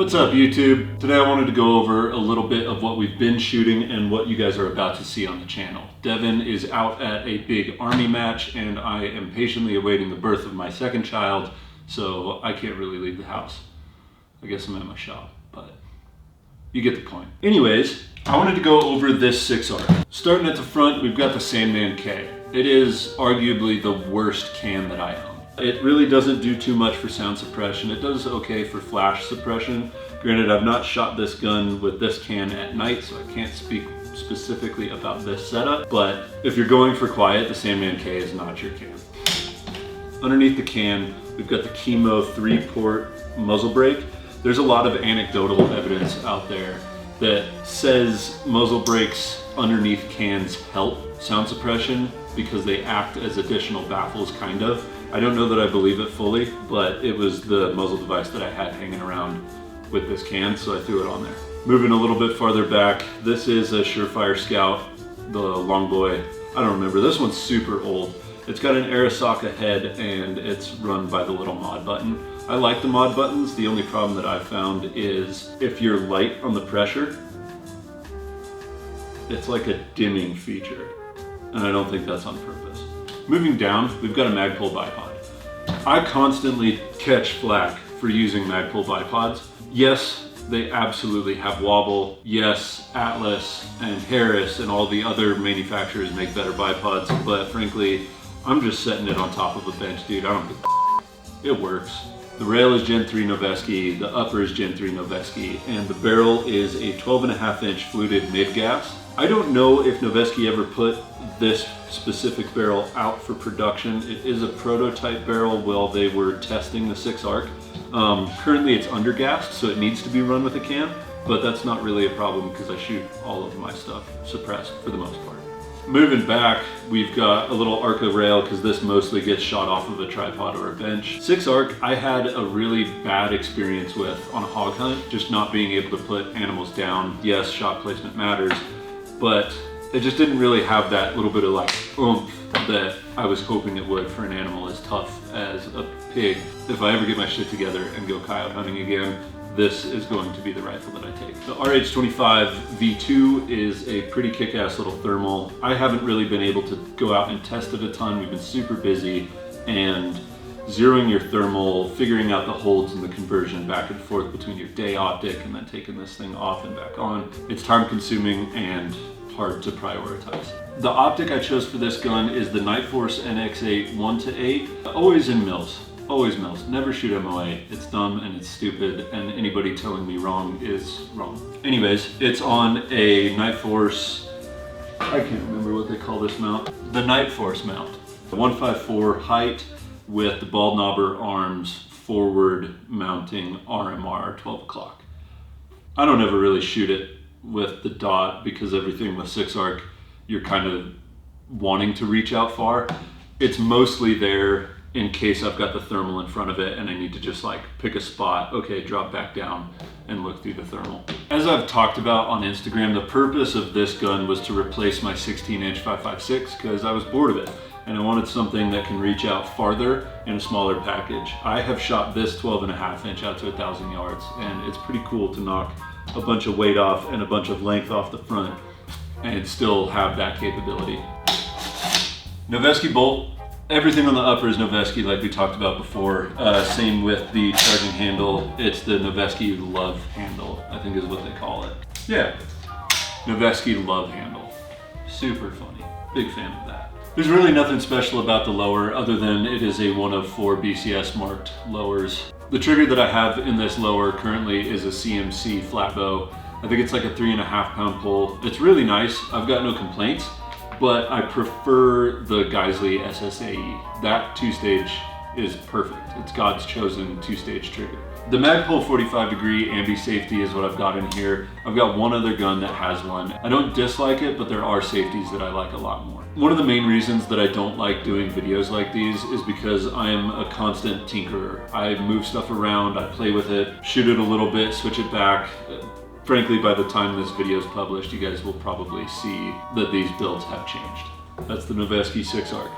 What's up, YouTube? Today I wanted to go over a little bit of what we've been shooting and what you guys are about to see on the channel. Devin is out at a big army match and I am patiently awaiting the birth of my second child, so I can't really leave the house. I guess I'm at my shop, but you get the point. Anyways, I wanted to go over this 6R. Starting at the front, we've got the Sandman K. It is arguably the worst can that I own. It really doesn't do too much for sound suppression. It does okay for flash suppression. Granted, I've not shot this gun with this can at night, so I can't speak specifically about this setup, but if you're going for quiet, the Sandman K is not your can. Underneath the can, we've got the Chemo 3-port muzzle brake. There's a lot of anecdotal evidence out there that says muzzle brakes underneath cans help sound suppression because they act as additional baffles, kind of. I don't know that I believe it fully, but it was the muzzle device that I had hanging around with this can, so I threw it on there. Moving a little bit farther back, this is a Surefire Scout, the Longboy. I don't remember, this one's super old. It's got an Arasaka head and it's run by the little mod button. I like the mod buttons. The only problem that I've found is if you're light on the pressure, it's like a dimming feature, and I don't think that's on purpose. Moving down, we've got a Magpul bipod. I constantly catch flack for using Magpul bipods. Yes, they absolutely have wobble. Yes, Atlas and Harris and all the other manufacturers make better bipods, but frankly, I'm just setting it on top of a bench, dude. I don't give a It works. The rail is Gen 3 Noveske, the upper is Gen 3 Noveske, and the barrel is a 12.5-inch fluted mid-gas. I don't know if Noveske ever put this specific barrel out for production. It is a prototype barrel while they were testing the 6-arc. Currently it's undergassed, so it needs to be run with a can, but that's not really a problem because I shoot all of my stuff suppressed for the most part. Moving back, we've got a little Arca rail because this mostly gets shot off of a tripod or a bench. 6-arc, I had a really bad experience with on a hog hunt, just not being able to put animals down. Yes, shot placement matters, but it just didn't really have that little bit of like oomph that I was hoping it would for an animal as tough as a pig. If I ever get my shit together and go coyote hunting again, this is going to be the rifle that I take. The RH-25 V2 is a pretty kick-ass little thermal. I haven't really been able to go out and test it a ton. We've been super busy, and zeroing your thermal, figuring out the holds and the conversion back and forth between your day optic and then taking this thing off and back on, it's time consuming and hard to prioritize. The optic I chose for this gun is the Nightforce NX8 1:8, always in mils. Always mils. Never shoot MOA. It's dumb and it's stupid, and anybody telling me wrong is wrong. Anyways, it's on a Nightforce, I can't remember what they call this mount. The Nightforce mount. 154 height with the ball knobber arms, forward mounting RMR 12 o'clock. I don't ever really shoot it with the dot because everything with 6-arc, you're kind of wanting to reach out far. It's mostly there in case I've got the thermal in front of it and I need to just like pick a spot, okay, drop back down and look through the thermal. As I've talked about on Instagram, the purpose of this gun was to replace my 16-inch 5.56 because I was bored of it and I wanted something that can reach out farther in a smaller package. I have shot this 12.5-inch out to 1,000 yards, and it's pretty cool to knock a bunch of weight off and a bunch of length off the front and still have that capability. Noveske bolt. Everything on the upper is Noveske, like we talked about before. Same with the charging handle. It's the Noveske Love handle, I think is what they call it. Yeah, Noveske Love handle. Super funny. Big fan of that. There's really nothing special about the lower other than it is a one of 4 BCS marked lowers. The trigger that I have in this lower currently is a CMC flat bow. I think it's like a 3.5 pound pull. It's really nice. I've got no complaints, but I prefer the Geisley SSAE. That 2-stage is perfect. It's God's chosen 2-stage trigger. The Magpul 45-degree ambi safety is what I've got in here. I've got one other gun that has one. I don't dislike it, but there are safeties that I like a lot more. One of the main reasons that I don't like doing videos like these is because I am a constant tinkerer. I move stuff around, I play with it, shoot it a little bit, switch it back. Frankly, by the time this video is published, you guys will probably see that these builds have changed. That's the Noveske 6-arc.